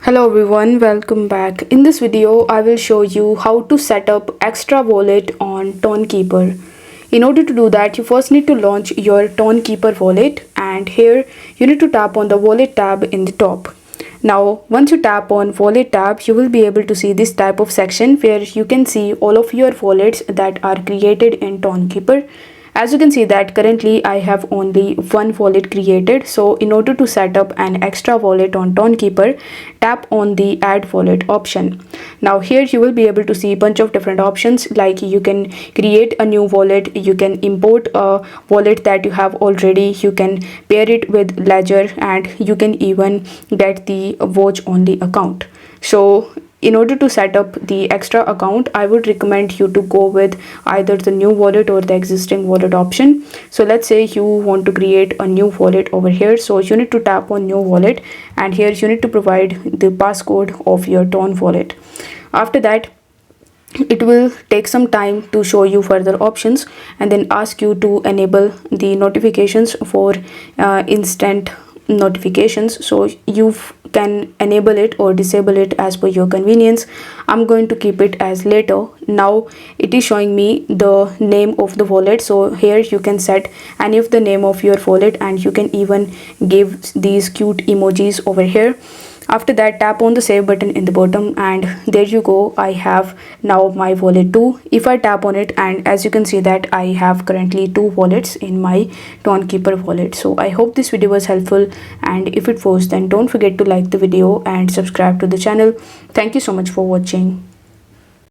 Hello everyone, welcome back. In this video, I will show you how to set up extra wallet on Tonkeeper. In order to do that, you first need to launch your Tonkeeper wallet, and here you need to tap on the wallet tab in the top. Now, once you tap on wallet tab, you will be able to see this type of section where you can see all of your wallets that are created in Tonkeeper. As you can see that currently I have only one wallet created. So in order to set up an extra wallet on Tonkeeper, tap on the add wallet option. Now here you will be able to see a bunch of different options, like you can create a new wallet, you can import a wallet that you have already, you can pair it with Ledger, and you can even get the watch only account. So in order to set up the extra account, I would recommend you to go with either the new wallet or the existing wallet option. So let's say you want to create a new wallet over here. So you need to tap on new wallet, and here you need to provide the passcode of your Ton wallet. After that, it will take some time to show you further options and then ask you to enable the notifications for instant notifications. So you can enable it or disable it as per your convenience. I'm going to keep it as later. Now it is showing me the name of the wallet, so here you can set any of the name of your wallet, and you can even give these cute emojis over here. After that, tap on the save button in the bottom, and there you go, I have now my wallet too. If I tap on it, and as you can see that I have currently two wallets in my Tonkeeper wallet. So I hope this video was helpful, and if it was, then don't forget to like the video and subscribe to the channel. Thank you so much for watching.